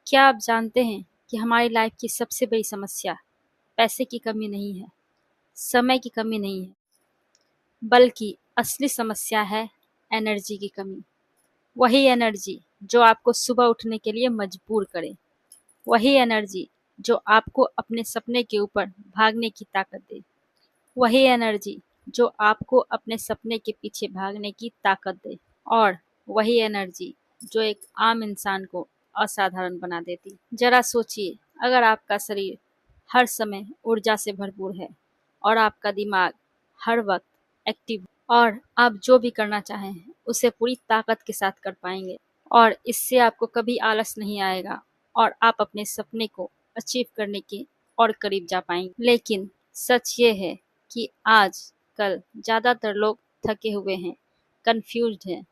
क्या आप जानते हैं कि हमारी लाइफ की सबसे बड़ी समस्या पैसे की कमी नहीं है, समय की कमी नहीं है, बल्कि असली समस्या है एनर्जी की कमी। वही एनर्जी जो आपको सुबह उठने के लिए मजबूर करे, वही एनर्जी जो आपको अपने सपने के ऊपर भागने की ताकत दे, वही एनर्जी जो आपको अपने सपने के पीछे भागने की ताकत दे, और वही एनर्जी जो एक आम इंसान को असाधारण बना देती। जरा सोचिए, अगर आपका शरीर हर समय ऊर्जा से भरपूर है और आपका दिमाग हर वक्त एक्टिव, और आप जो भी करना चाहें उसे पूरी ताकत के साथ कर पाएंगे, और इससे आपको कभी आलस नहीं आएगा और आप अपने सपने को अचीव करने के और करीब जा पाएंगे। लेकिन सच ये है कि आज कल ज़्यादातर लोग थके हुए हैं, कंफ्यूज्ड हैं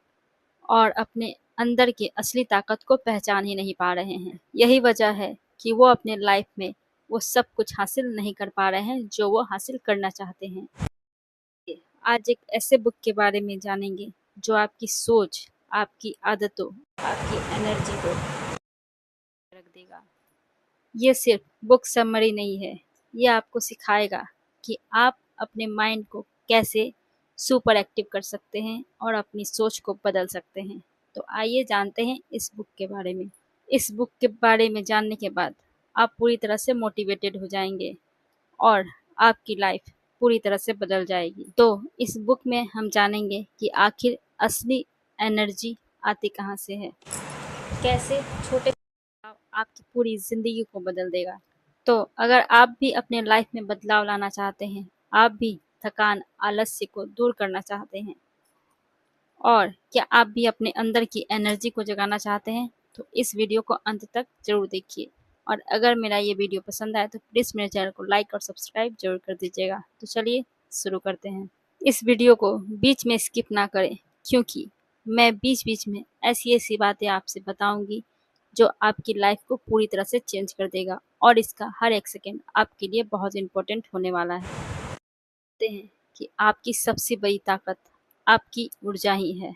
और अपने अंदर की असली ताकत को पहचान ही नहीं पा रहे हैं। यही वजह है कि वो अपने लाइफ में वो सब कुछ हासिल नहीं कर पा रहे हैं जो वो हासिल करना चाहते हैं। आज एक ऐसे बुक के बारे में जानेंगे जो आपकी सोच, आपकी आदतों, आपकी एनर्जी को रख देगा। ये सिर्फ बुक समरी नहीं है, ये आपको सिखाएगा कि आप अपने माइंड को कैसे सुपर एक्टिव कर सकते हैं और अपनी सोच को बदल सकते हैं। तो आइए जानते हैं इस बुक के बारे में। इस बुक के बारे में जानने के बाद आप पूरी तरह से मोटिवेटेड हो जाएंगे और आपकी लाइफ पूरी तरह से बदल जाएगी। तो इस बुक में हम जानेंगे कि आखिर असली एनर्जी आती कहाँ से है, कैसे छोटे बदलाव आपकी पूरी जिंदगी को बदल देगा। तो अगर आप भी अपने लाइफ में बदलाव लाना चाहते हैं, आप भी थकान, आलस्य को दूर करना चाहते हैं, और क्या आप भी अपने अंदर की एनर्जी को जगाना चाहते हैं, तो इस वीडियो को अंत तक जरूर देखिए। और अगर मेरा ये वीडियो पसंद आए तो प्लीज़ मेरे चैनल को लाइक और सब्सक्राइब जरूर कर दीजिएगा। तो चलिए शुरू करते हैं। इस वीडियो को बीच में स्किप ना करें, क्योंकि मैं बीच बीच में ऐसी ऐसी बातें आपसे बताऊंगी जो आपकी लाइफ को पूरी तरह से चेंज कर देगा, और इसका हर एक सेकेंड आपके लिए बहुत इम्पोर्टेंट होने वाला है। कहते हैं कि आपकी सबसे बड़ी ताकत आपकी ऊर्जा ही है।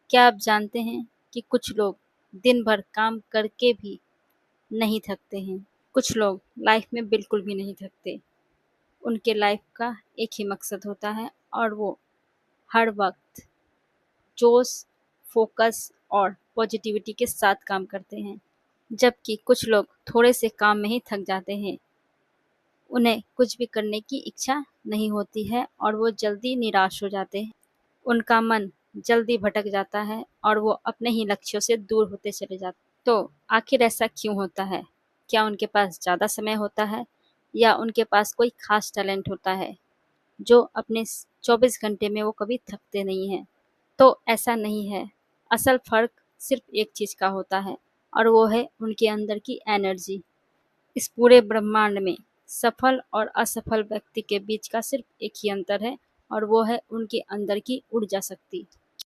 क्या आप जानते हैं कि कुछ लोग दिन भर काम करके भी नहीं थकते हैं? कुछ लोग लाइफ में बिल्कुल भी नहीं थकते। उनके लाइफ का एक ही मकसद होता है, और वो हर वक्त जोश, फोकस और पॉजिटिविटी के साथ काम करते हैं। जबकि कुछ लोग थोड़े से काम में ही थक जाते हैं, उन्हें कुछ भी करने की इच्छा नहीं होती है और वो जल्दी निराश हो जाते हैं। उनका मन जल्दी भटक जाता है और वो अपने ही लक्ष्यों से दूर होते चले जाते हैं। तो आखिर ऐसा क्यों होता है? क्या उनके पास ज़्यादा समय होता है, या उनके पास कोई खास टैलेंट होता है जो अपने 24 घंटे में वो कभी थकते नहीं हैं? तो ऐसा नहीं है। असल फ़र्क सिर्फ एक चीज़ का होता है, और वो है उनके अंदर की एनर्जी। इस पूरे ब्रह्मांड में सफल और असफल व्यक्ति के बीच का सिर्फ एक ही अंतर है, और वो है उनके अंदर की ऊर्जा शक्ति।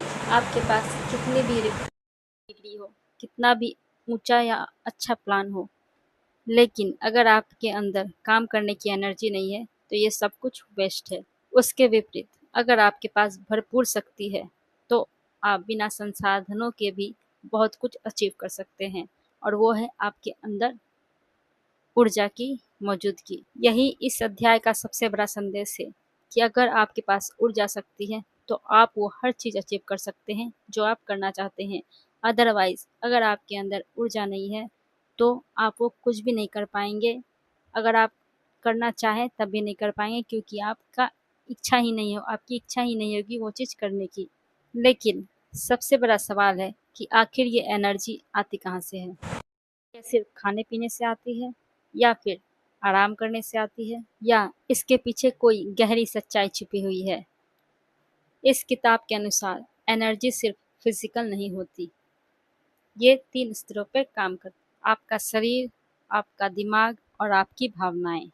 आपके पास कितनी भी डिग्री हो, कितना भी ऊंचा या अच्छा प्लान हो, लेकिन अगर आपके अंदर काम करने की एनर्जी नहीं है तो ये सब कुछ वेस्ट है। उसके विपरीत, अगर आपके पास भरपूर शक्ति है तो आप बिना संसाधनों के भी बहुत कुछ अचीव कर सकते हैं, और वो है आपके अंदर ऊर्जा की मौजूदगी। यही इस अध्याय का सबसे बड़ा संदेश है कि अगर आपके पास ऊर्जा शक्ति है तो आप वो हर चीज़ अचीव कर सकते हैं जो आप करना चाहते हैं। अदरवाइज अगर आपके अंदर ऊर्जा नहीं है तो आप वो कुछ भी नहीं कर पाएंगे। अगर आप करना चाहें तब भी नहीं कर पाएंगे, क्योंकि आपका इच्छा ही नहीं हो, आपकी इच्छा ही नहीं होगी वो चीज़ करने की। लेकिन सबसे बड़ा सवाल है कि आखिर ये एनर्जी आती कहाँ से है? क्या सिर्फ खाने पीने से आती है, या फिर आराम करने से आती है, या इसके पीछे कोई गहरी सच्चाई छुपी हुई है? इस किताब के अनुसार एनर्जी सिर्फ फिजिकल नहीं होती, ये 3 स्तरों पर काम करती है। आपका शरीर, आपका दिमाग और आपकी भावनाएं,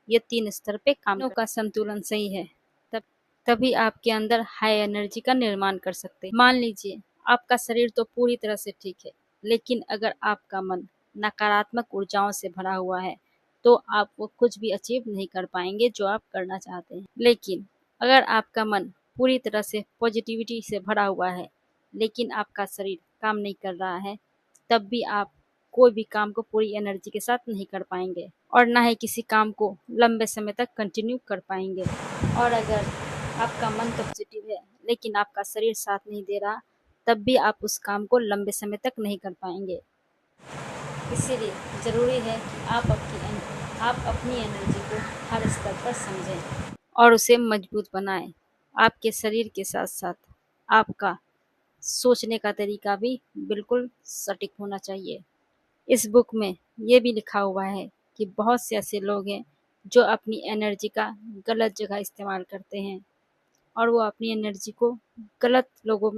ये 3 स्तर पे काम तीनों का संतुलन सही है, तब तभी आपके अंदर हाई एनर्जी का निर्माण कर सकते हैं। मान लीजिए आपका शरीर तो पूरी तरह से ठीक है, लेकिन अगर आपका मन नकारात्मक ऊर्जाओं से भरा हुआ है तो आप वो कुछ भी अचीव नहीं कर पाएंगे जो आप करना चाहते हैं। लेकिन अगर आपका मन पूरी तरह से पॉजिटिविटी से भरा हुआ है, लेकिन आपका शरीर काम नहीं कर रहा है, तब भी आप कोई भी काम को पूरी एनर्जी के साथ नहीं कर पाएंगे और ना ही किसी काम को लंबे समय तक कंटिन्यू कर पाएंगे। और अगर आपका मन तो पॉजिटिव है लेकिन आपका शरीर साथ नहीं दे रहा, तब भी आप उस काम को लंबे समय तक नहीं कर पाएंगे। इसीलिए ज़रूरी है कि आप अपनी एनर्जी को हर स्तर पर समझें और उसे मजबूत बनाएं। आपके शरीर के साथ साथ आपका सोचने का तरीका भी बिल्कुल सटीक होना चाहिए। इस बुक में ये भी लिखा हुआ है कि बहुत से ऐसे लोग हैं जो अपनी एनर्जी का गलत जगह इस्तेमाल करते हैं और वो अपनी एनर्जी को गलत लोगों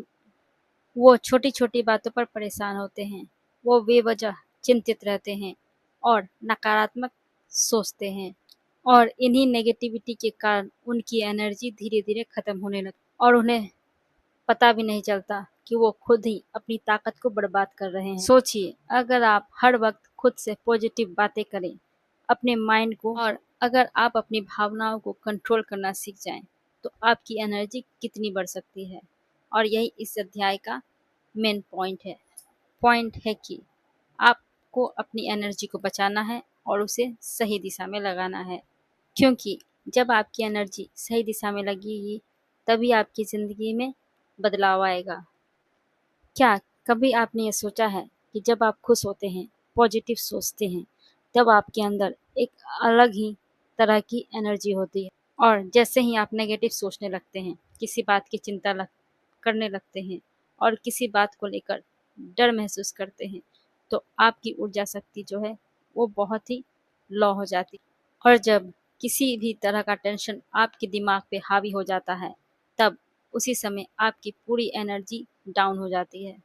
वो छोटी-छोटी बातों पर परेशान होते हैं। वो बेवजह चिंतित रहते हैं और नकारात्मक सोचते हैं और इन्हीं नेगेटिविटी के कारण उनकी एनर्जी धीरे-धीरे खत्म होने लगती और उन्हें पता भी नहीं चलता कि वो खुद ही अपनी ताकत को बर्बाद कर रहे हैं। सोचिए, अगर आप हर वक्त खुद से पॉजिटिव बातें करें अपने माइंड को और अगर आप अपनी भावनाओं को कंट्रोल करना सीख जाएं, तो आपकी एनर्जी कितनी बढ़ सकती है। और यही इस अध्याय का मेन पॉइंट है कि आपको अपनी एनर्जी को बचाना है और उसे सही दिशा में लगाना है, क्योंकि जब आपकी एनर्जी सही दिशा में लगेगी तभी आपकी ज़िंदगी में बदलाव आएगा। क्या कभी आपने ये सोचा है कि जब आप खुश होते हैं, पॉजिटिव सोचते हैं, तब आपके अंदर एक अलग ही तरह की एनर्जी होती है और जैसे ही आप नेगेटिव सोचने लगते हैं, किसी बात की करने लगते हैं और किसी बात को लेकर डर महसूस करते हैं, तो आपकी ऊर्जा शक्ति जो है वो बहुत ही लो हो जाती है। और जब किसी भी तरह का टेंशन आपके दिमाग पे हावी हो जाता है, तब उसी समय आपकी पूरी एनर्जी डाउन हो जाती है।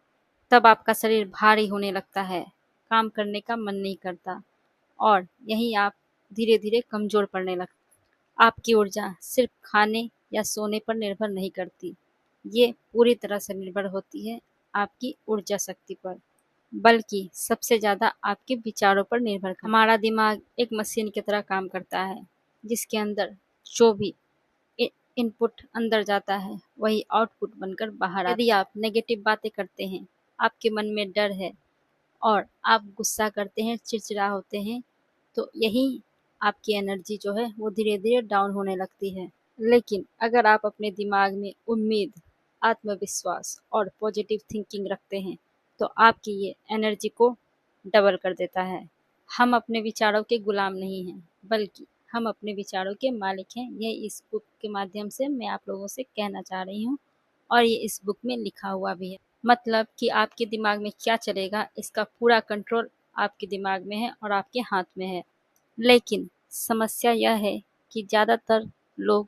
तब आपका शरीर भारी होने लगता है, काम करने का मन नहीं करता और यहीं आप धीरे-धीरे कमज़ोर पड़ने लगते। आपकी ऊर्जा सिर्फ खाने या सोने पर निर्भर नहीं करती, ये पूरी तरह से निर्भर होती है आपकी ऊर्जा शक्ति पर, बल्कि सबसे ज़्यादा आपके विचारों पर निर्भर करती है। हमारा दिमाग एक मशीन की तरह काम करता है, जिसके अंदर जो भी इनपुट अंदर जाता है वही आउटपुट बनकर बाहर आता है। यदि आप नेगेटिव बातें करते हैं, आपके मन में डर है और आप गुस्सा करते हैं, चिड़चिड़ा होते हैं, तो यही आपकी एनर्जी जो है वो धीरे धीरे डाउन होने लगती है। लेकिन अगर आप अपने दिमाग में उम्मीद, आत्मविश्वास और पॉजिटिव थिंकिंग रखते हैं, तो आपकी ये एनर्जी को डबल कर देता है। हम अपने विचारों के गुलाम नहीं हैं, बल्कि हम अपने विचारों के मालिक हैं। यह इस बुक के माध्यम से मैं आप लोगों से कहना चाह रही हूँ और ये इस बुक में लिखा हुआ भी है। मतलब कि आपके दिमाग में क्या चलेगा, इसका पूरा कंट्रोल आपके दिमाग में है और आपके हाथ में है। लेकिन समस्या यह है कि ज़्यादातर लोग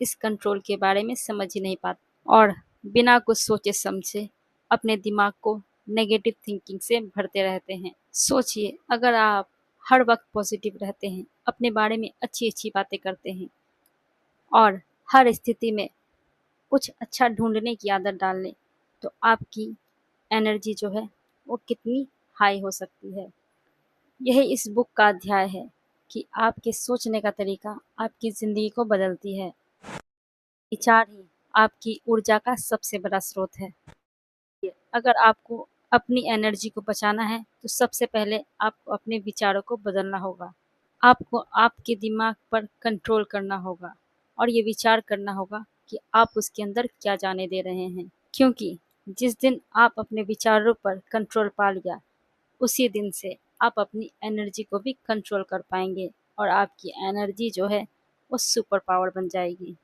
इस कंट्रोल के बारे में समझ ही नहीं पाते और बिना कुछ सोचे समझे अपने दिमाग को नेगेटिव थिंकिंग से भरते रहते हैं। सोचिए, अगर आप हर वक्त पॉजिटिव रहते हैं, अपने बारे में अच्छी-अच्छी बातें करते हैं और हर स्थिति में कुछ अच्छा ढूँढने की आदत डाल लें, तो आपकी एनर्जी जो है वो कितनी हाई हो सकती है। यही इस बुक का अध्याय है कि आपके सोचने का तरीका आपकी ज़िंदगी को बदलती है। विचार ही आपकी ऊर्जा का सबसे बड़ा स्रोत है। अगर आपको अपनी एनर्जी को बचाना है, तो सबसे पहले आपको अपने विचारों को बदलना होगा। आपको आपके दिमाग पर कंट्रोल करना होगा और ये विचार करना होगा कि आप उसके अंदर क्या जाने दे रहे हैं। क्योंकि जिस दिन आप अपने विचारों पर कंट्रोल पा लिया, उसी दिन से आप अपनी एनर्जी को भी कंट्रोल कर पाएंगे और आपकी एनर्जी जो है वो सुपर पावर बन जाएगी।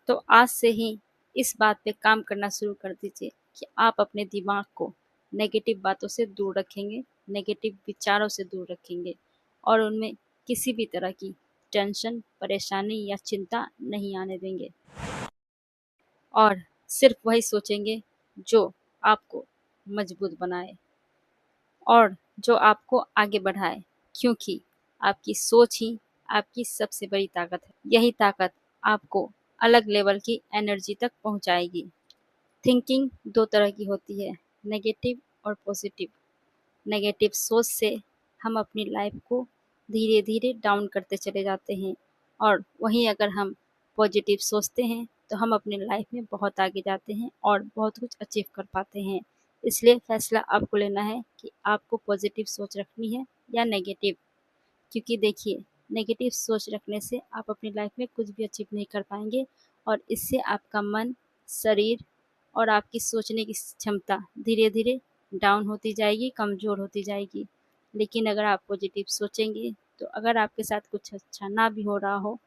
तो आज से ही इस बात पे काम करना शुरू कर दीजिए कि आप अपने दिमाग को नेगेटिव बातों से दूर रखेंगे, नेगेटिव विचारों से दूर रखेंगे और उनमें किसी भी तरह की टेंशन, परेशानी या चिंता नहीं आने देंगे और सिर्फ वही सोचेंगे जो आपको मजबूत बनाए और जो आपको आगे बढ़ाए, क्योंकि आपकी सोच ही आपकी सबसे बड़ी ताकत है। यही ताकत आपको अलग लेवल की एनर्जी तक पहुंचाएगी। थिंकिंग दो तरह की होती है, नेगेटिव और पॉजिटिव। नेगेटिव सोच से हम अपनी लाइफ को धीरे धीरे डाउन करते चले जाते हैं और वहीं अगर हम पॉजिटिव सोचते हैं तो हम अपनी लाइफ में बहुत आगे जाते हैं और बहुत कुछ अचीव कर पाते हैं। इसलिए फैसला आपको लेना है कि आपको पॉजिटिव सोच रखनी है या नेगेटिव। क्योंकि देखिए, नेगेटिव सोच रखने से आप अपनी लाइफ में कुछ भी अचीव नहीं कर पाएंगे और इससे आपका मन, शरीर और आपकी सोचने की क्षमता धीरे धीरे डाउन होती जाएगी, कमज़ोर होती जाएगी। लेकिन अगर आप पॉजिटिव सोचेंगे तो अगर आपके साथ कुछ अच्छा ना भी हो रहा हो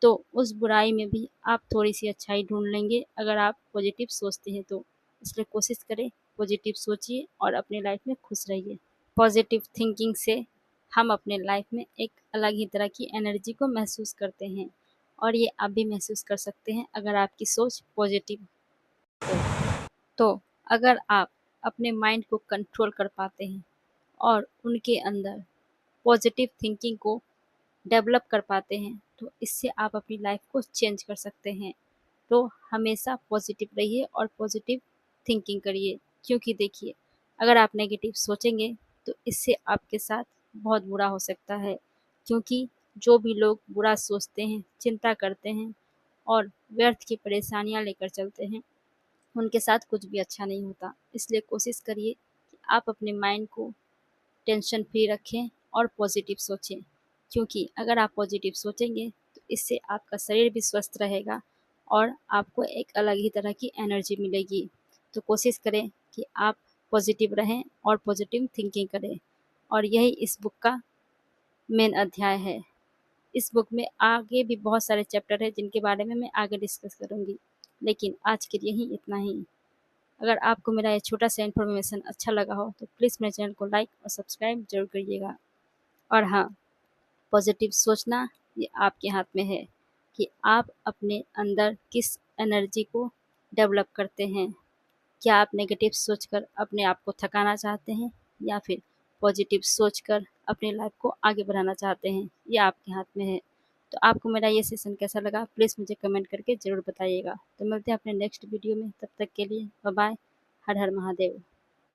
तो उस बुराई में भी आप थोड़ी सी अच्छाई ढूंढ लेंगे अगर आप पॉजिटिव सोचते हैं तो। इसलिए कोशिश करें, पॉजिटिव सोचिए और अपनी लाइफ में खुश रहिए। पॉजिटिव थिंकिंग से हम अपने लाइफ में एक अलग ही तरह की एनर्जी को महसूस करते हैं और ये आप भी महसूस कर सकते हैं अगर आपकी सोच पॉजिटिव हो। तो अगर आप अपने माइंड को कंट्रोल कर पाते हैं और उनके अंदर पॉजिटिव थिंकिंग को डेवलप कर पाते हैं तो इससे आप अपनी लाइफ को चेंज कर सकते हैं। तो हमेशा पॉजिटिव रहिए और पॉजिटिव थिंकिंग करिए। क्योंकि देखिए, अगर आप नेगेटिव सोचेंगे तो इससे आपके साथ बहुत बुरा हो सकता है। क्योंकि जो भी लोग बुरा सोचते हैं, चिंता करते हैं और व्यर्थ की परेशानियां लेकर चलते हैं, उनके साथ कुछ भी अच्छा नहीं होता। इसलिए कोशिश करिए कि आप अपने माइंड को टेंशन फ्री रखें और पॉजिटिव सोचें। क्योंकि अगर आप पॉजिटिव सोचेंगे तो इससे आपका शरीर भी स्वस्थ रहेगा और आपको एक अलग ही तरह की एनर्जी मिलेगी। तो कोशिश करें कि आप पॉजिटिव रहें और पॉजिटिव थिंकिंग करें। और यही इस बुक का मेन अध्याय है। इस बुक में आगे भी बहुत सारे चैप्टर हैं जिनके बारे में मैं आगे डिस्कस करूँगी, लेकिन आज के लिए ही इतना ही। अगर आपको मेरा ये छोटा सा इन्फॉर्मेशन अच्छा लगा हो तो प्लीज़ मेरे चैनल को लाइक और सब्सक्राइब जरूर करिएगा। और हाँ, पॉजिटिव सोचना ये आपके हाथ में है कि आप अपने अंदर किस एनर्जी को डेवलप करते हैं। क्या आप नेगेटिव सोचकर अपने आप को थकाना चाहते हैं या फिर पॉजिटिव सोचकर अपनी लाइफ को आगे बढ़ाना चाहते हैं, ये आपके हाथ में है। तो आपको मेरा ये सेशन कैसा लगा प्लीज़ मुझे कमेंट करके ज़रूर बताइएगा। तो मिलते हैं अपने नेक्स्ट वीडियो में, तब तक के लिए बाय बाय। हर हर महादेव।